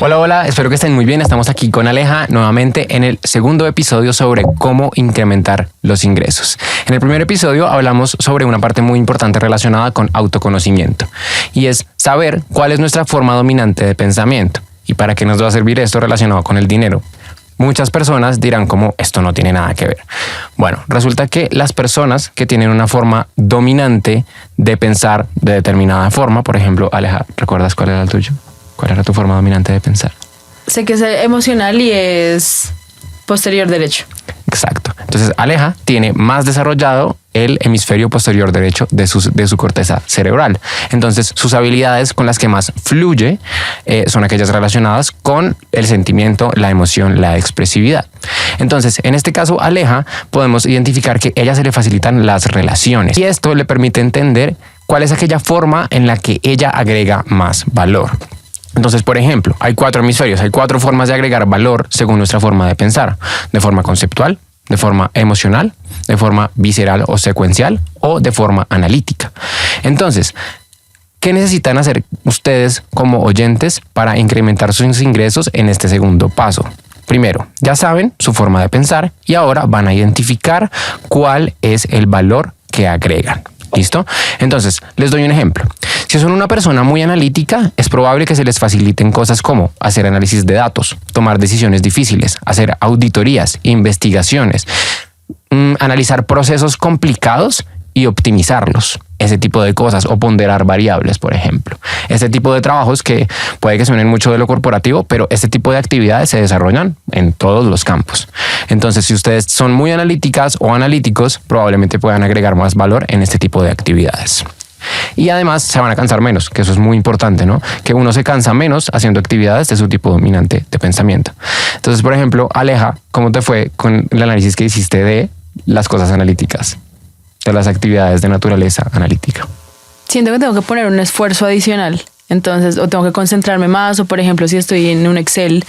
Hola, hola, espero que estén muy bien. Estamos aquí con Aleja nuevamente en el segundo episodio sobre cómo incrementar los ingresos. En el primer episodio hablamos sobre una parte muy importante relacionada con autoconocimiento y es saber cuál es nuestra forma dominante de pensamiento y para qué nos va a servir esto relacionado con el dinero. Muchas personas dirán como esto no tiene nada que ver. Bueno, resulta que las personas que tienen una forma dominante de pensar de determinada forma, por ejemplo, Aleja, ¿recuerdas cuál era el tuyo? ¿Cuál era tu forma dominante de pensar? Sé que es emocional y es posterior derecho. Exacto. Entonces, Aleja tiene más desarrollado el hemisferio posterior derecho de su corteza cerebral. Entonces, sus habilidades con las que más fluye son aquellas relacionadas con el sentimiento, la emoción, la expresividad. Entonces, en este caso, Aleja, podemos identificar que a ella se le facilitan las relaciones y esto le permite entender cuál es aquella forma en la que ella agrega más valor. Entonces, por ejemplo, hay 4 hemisferios, hay 4 formas de agregar valor según nuestra forma de pensar, de forma conceptual, de forma emocional, de forma visceral o secuencial o de forma analítica. Entonces, ¿qué necesitan hacer ustedes como oyentes para incrementar sus ingresos en este segundo paso? Primero, ya saben su forma de pensar y ahora van a identificar cuál es el valor que agregan. ¿Listo? Entonces, les doy un ejemplo. Si son una persona muy analítica, es probable que se les faciliten cosas como hacer análisis de datos, tomar decisiones difíciles, hacer auditorías, investigaciones, analizar procesos complicados y optimizarlos. Ese tipo de cosas o ponderar variables, por ejemplo. Este tipo de trabajos que puede que suenen mucho de lo corporativo, pero este tipo de actividades se desarrollan en todos los campos. Entonces, si ustedes son muy analíticas o analíticos, probablemente puedan agregar más valor en este tipo de actividades. Y además se van a cansar menos, que eso es muy importante, ¿no? Que uno se cansa menos haciendo actividades de su tipo dominante de pensamiento. Entonces, por ejemplo, Aleja, ¿cómo te fue con el análisis que hiciste de las cosas analíticas? De las actividades de naturaleza analítica. Siento que tengo que poner un esfuerzo adicional. Entonces, o tengo que concentrarme más, o por ejemplo, si estoy en un Excel,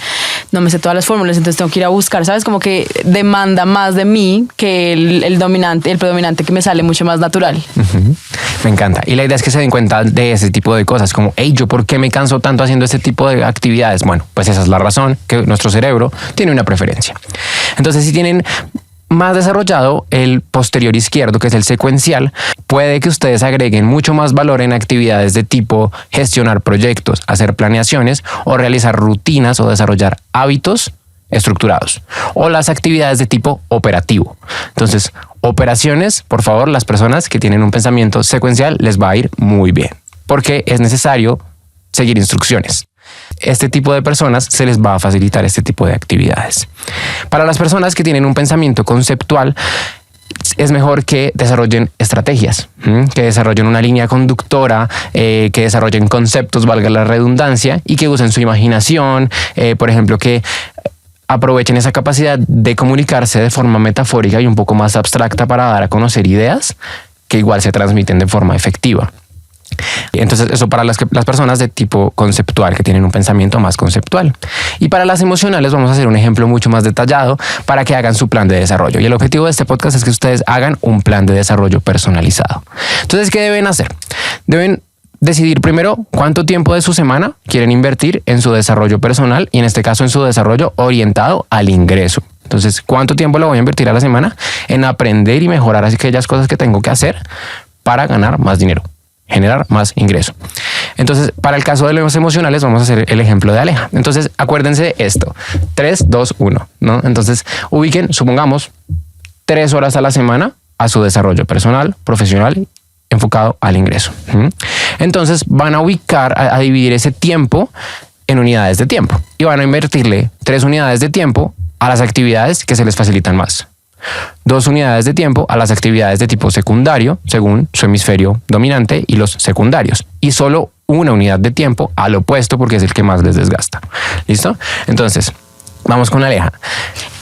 no me sé todas las fórmulas, entonces tengo que ir a buscar, ¿sabes? Como que demanda más de mí que el predominante que me sale mucho más natural. Uh-huh. Me encanta. Y la idea es que se den cuenta de ese tipo de cosas, como, hey, ¿yo por qué me canso tanto haciendo este tipo de actividades? Bueno, pues esa es la razón, que nuestro cerebro tiene una preferencia. Entonces, si tienen más desarrollado el posterior izquierdo, que es el secuencial, puede que ustedes agreguen mucho más valor en actividades de tipo gestionar proyectos, hacer planeaciones o realizar rutinas o desarrollar hábitos estructurados o las actividades de tipo operativo. Entonces, operaciones, por favor, las personas que tienen un pensamiento secuencial les va a ir muy bien porque es necesario seguir instrucciones. Este tipo de personas se les va a facilitar este tipo de actividades. Para las personas que tienen un pensamiento conceptual, es mejor que desarrollen estrategias, que desarrollen una línea conductora, que desarrollen conceptos, valga la redundancia, y que usen su imaginación, por ejemplo, que aprovechen esa capacidad de comunicarse de forma metafórica y un poco más abstracta para dar a conocer ideas que igual se transmiten de forma efectiva. Entonces eso para las personas de tipo conceptual, que tienen un pensamiento más conceptual. Y para las emocionales vamos a hacer un ejemplo mucho más detallado para que hagan su plan de desarrollo. Y el objetivo de este podcast es que ustedes hagan un plan de desarrollo personalizado. Entonces, ¿qué deben hacer? Deben decidir primero cuánto tiempo de su semana quieren invertir en su desarrollo personal y en este caso en su desarrollo orientado al ingreso. Entonces, ¿cuánto tiempo le voy a invertir a la semana en aprender y mejorar aquellas cosas que tengo que hacer para ganar más dinero? Generar más ingreso. Entonces, para el caso de los emocionales, vamos a hacer el ejemplo de Aleja. Entonces, acuérdense de esto. 3, 2, 1, ¿no? Entonces, ubiquen, supongamos, 3 horas a la semana a su desarrollo personal, profesional, enfocado al ingreso. Entonces, van a ubicar, a dividir ese tiempo en unidades de tiempo y van a invertirle 3 unidades de tiempo a las actividades que se les facilitan más. 2 unidades de tiempo a las actividades de tipo secundario, según su hemisferio dominante y los secundarios. Y solo 1 unidad de tiempo al opuesto, porque es el que más les desgasta. ¿Listo? Entonces, vamos con Aleja.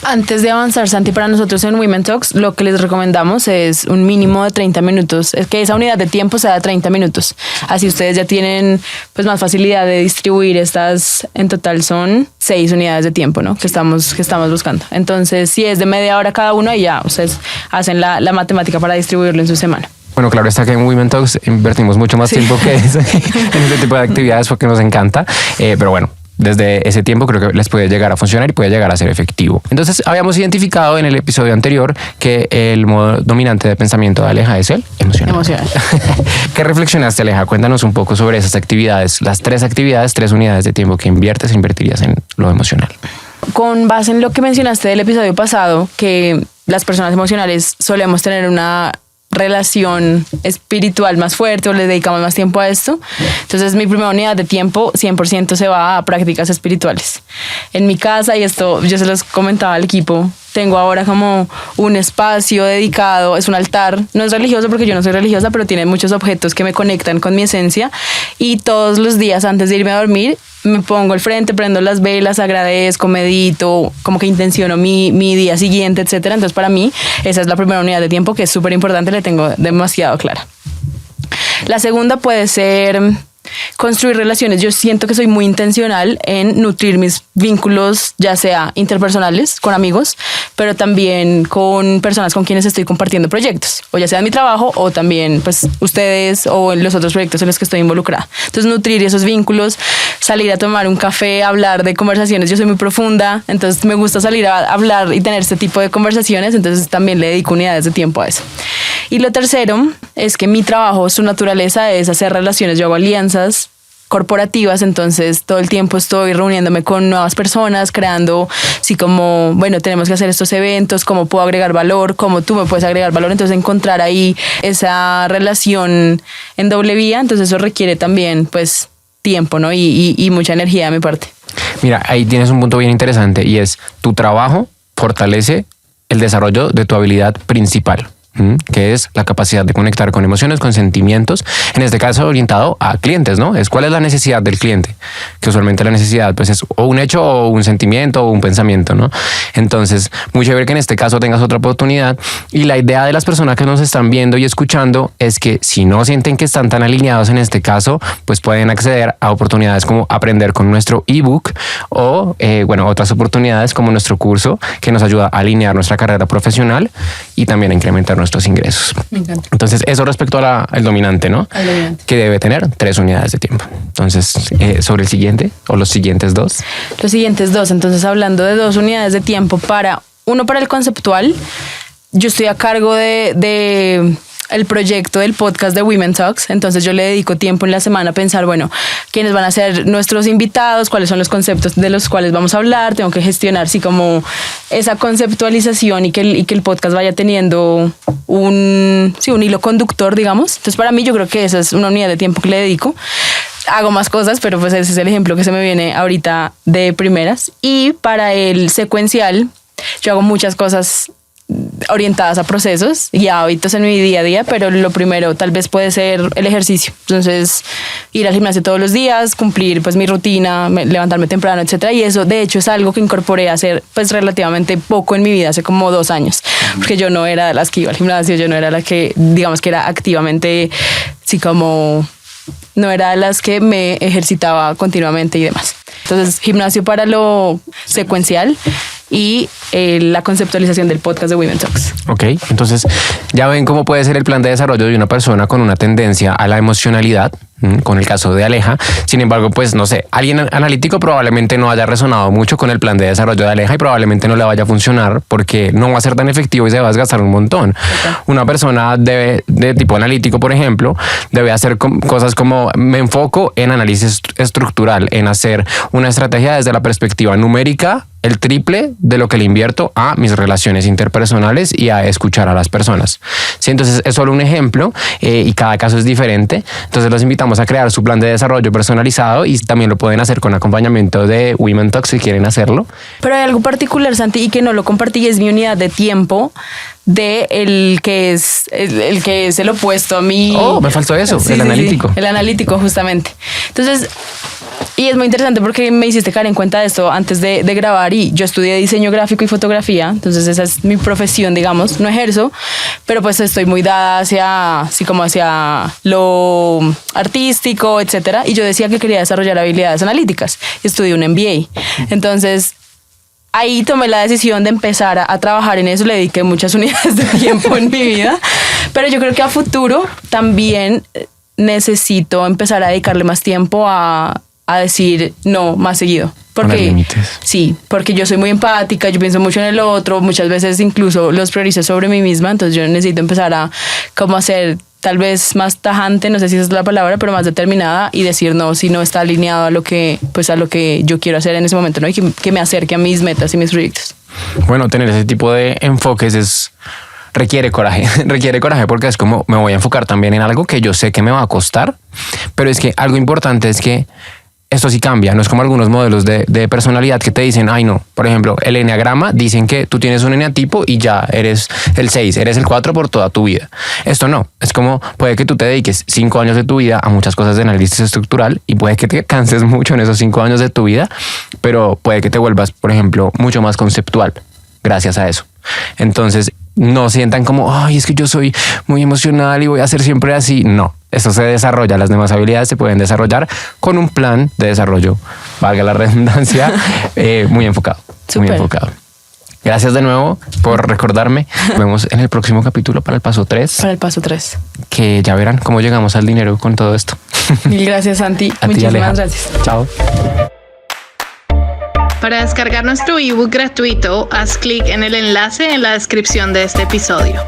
Antes de avanzar, Santi, para nosotros en Women Talks, lo que les recomendamos es un mínimo de 30 minutos. Es que esa unidad de tiempo sea de 30 minutos. Así ustedes ya tienen pues más facilidad de distribuir estas. En total son 6 unidades de tiempo, ¿no? Que estamos buscando. Entonces, si es de media hora cada uno, y ya ustedes hacen la matemática para distribuirlo en su semana. Bueno, claro está que en Women Talks invertimos mucho más tiempo que en este tipo de actividades porque nos encanta. Pero bueno, desde ese tiempo creo que les puede llegar a funcionar y puede llegar a ser efectivo. Entonces habíamos identificado en el episodio anterior que el modo dominante de pensamiento de Aleja es el emocional. ¿Qué reflexionaste, Aleja? Cuéntanos un poco sobre esas actividades, las 3 actividades, 3 unidades de tiempo que invertirías en lo emocional. Con base en lo que mencionaste del episodio pasado, que las personas emocionales solemos tener una relación espiritual más fuerte o le dedicamos más tiempo a esto. Entonces mi primera unidad de tiempo 100% se va a prácticas espirituales. En mi casa, y esto yo se los comentaba al equipo, tengo ahora como un espacio dedicado, es un altar, no es religioso porque yo no soy religiosa, pero tiene muchos objetos que me conectan con mi esencia, y todos los días antes de irme a dormir me pongo al frente, prendo las velas, agradezco, medito, como que intenciono mi día siguiente, etcétera. Entonces para mí esa es la primera unidad de tiempo, que es súper importante, le tengo demasiado clara. La segunda puede ser construir relaciones. Yo siento que soy muy intencional en nutrir mis vínculos, ya sea interpersonales, con amigos, pero también con personas con quienes estoy compartiendo proyectos, o ya sea en mi trabajo o también pues ustedes o en los otros proyectos en los que estoy involucrada. Entonces nutrir esos vínculos, salir a tomar un café, hablar de conversaciones. Yo soy muy profunda, entonces me gusta salir a hablar y tener este tipo de conversaciones, entonces también le dedico unidades de tiempo a eso. Y lo tercero es que mi trabajo, su naturaleza es hacer relaciones. Yo hago alianzas corporativas, entonces todo el tiempo estoy reuniéndome con nuevas personas, creando, así como, bueno, tenemos que hacer estos eventos, cómo puedo agregar valor, cómo tú me puedes agregar valor, entonces encontrar ahí esa relación en doble vía, entonces eso requiere también, pues, tiempo, ¿no? Y mucha energía de mi parte. Mira, ahí tienes un punto bien interesante, y es: tu trabajo fortalece el desarrollo de tu habilidad principal, que es la capacidad de conectar con emociones, con sentimientos, en este caso orientado a clientes, ¿no? Es cuál es la necesidad del cliente, que usualmente la necesidad pues es o un hecho o un sentimiento o un pensamiento, ¿no? Entonces, muy chévere que en este caso tengas otra oportunidad, y la idea de las personas que nos están viendo y escuchando es que si no sienten que están tan alineados en este caso, pues pueden acceder a oportunidades como aprender con nuestro ebook o, otras oportunidades como nuestro curso, que nos ayuda a alinear nuestra carrera profesional y también a incrementar nuestros ingresos. Me encanta. Entonces, eso respecto al dominante, ¿no? Al dominante. Que debe tener 3 unidades de tiempo. Entonces, sobre el siguiente o los siguientes 2. Los siguientes 2, entonces hablando de 2 unidades de tiempo, uno para el conceptual. Yo estoy a cargo de el proyecto del podcast de Women Talks, entonces yo le dedico tiempo en la semana a pensar, bueno, quiénes van a ser nuestros invitados, cuáles son los conceptos de los cuales vamos a hablar, tengo que gestionar así como esa conceptualización y que el podcast vaya teniendo un hilo conductor, digamos. Entonces para mí yo creo que esa es una unidad de tiempo que le dedico. Hago más cosas, pero pues ese es el ejemplo que se me viene ahorita de primeras. Y para el secuencial, yo hago muchas cosas orientadas a procesos y a hábitos en mi día a día, pero lo primero tal vez puede ser el ejercicio. Entonces, ir al gimnasio todos los días, cumplir pues mi rutina, levantarme temprano, etcétera. Y eso, de hecho, es algo que incorporé a hacer pues relativamente poco en mi vida, hace como 2 años, porque yo no era de las que iba al gimnasio, yo no era la que, digamos que era activamente, sí, como no era de las que me ejercitaba continuamente y demás. Entonces, gimnasio para lo secuencial y la conceptualización del podcast de Women Talks. Ok, entonces ya ven cómo puede ser el plan de desarrollo de una persona con una tendencia a la emocionalidad, con el caso de Aleja. Sin embargo, pues no sé, alguien analítico probablemente no haya resonado mucho con el plan de desarrollo de Aleja y probablemente no le vaya a funcionar porque no va a ser tan efectivo y se va a desgastar un montón. Okay. Una persona de tipo analítico, por ejemplo, debe hacer cosas como: me enfoco en análisis estructural, en hacer una estrategia desde la perspectiva numérica, el triple de lo que le invierto a mis relaciones interpersonales y a escuchar a las personas. Sí, entonces es solo un ejemplo y cada caso es diferente. Entonces los invitamos a crear su plan de desarrollo personalizado y también lo pueden hacer con acompañamiento de Women Talks si quieren hacerlo. Pero hay algo particular, Santi, y que no lo compartí, es mi unidad de tiempo de el que es el opuesto a mí. Oh, me faltó eso, sí, el analítico. Sí, el analítico, justamente. Entonces, y es muy interesante porque me hiciste caer en cuenta de esto antes de grabar, y yo estudié diseño gráfico y fotografía, entonces esa es mi profesión, digamos, no ejerzo, pero pues estoy muy dada hacia lo artístico, etcétera, y yo decía que quería desarrollar habilidades analíticas, y estudié un MBA. Entonces, ahí tomé la decisión de empezar a trabajar en eso, le dediqué muchas unidades de tiempo en mi vida, pero yo creo que a futuro también necesito empezar a dedicarle más tiempo a a decir no más seguido. Poner Porque límites. sí, porque yo soy muy empática, yo pienso mucho en el otro, muchas veces incluso los priorizo sobre mí misma, entonces yo necesito empezar a como hacer tal vez más tajante, no sé si esa es la palabra, pero más determinada y decir no si no está alineado a lo que yo quiero hacer en ese momento, ¿no? Y que me acerque a mis metas y mis proyectos. Bueno, tener ese tipo de enfoques requiere coraje, requiere coraje porque es como me voy a enfocar también en algo que yo sé que me va a costar, pero es que algo importante es que esto sí cambia, no es como algunos modelos de personalidad que te dicen, ay no, por ejemplo, el enneagrama, dicen que tú tienes un eneatipo y ya eres el 6, eres el 4 por toda tu vida. Esto no, es como puede que tú te dediques 5 años de tu vida a muchas cosas de análisis estructural y puede que te canses mucho en esos 5 años de tu vida, pero puede que te vuelvas, por ejemplo, mucho más conceptual gracias a eso. Entonces, no sientan como, ay, es que yo soy muy emocional y voy a ser siempre así. No, eso se desarrolla. Las demás habilidades se pueden desarrollar con un plan de desarrollo, valga la redundancia, muy enfocado. Súper. Muy enfocado. Gracias de nuevo por recordarme. Nos vemos en el próximo capítulo para el paso 3. Para el paso 3. Que ya verán cómo llegamos al dinero con todo esto. Mil gracias, Santi. A ti, Muchísimas Aleja. gracias. Chao. Para descargar nuestro ebook gratuito, haz clic en el enlace en la descripción de este episodio.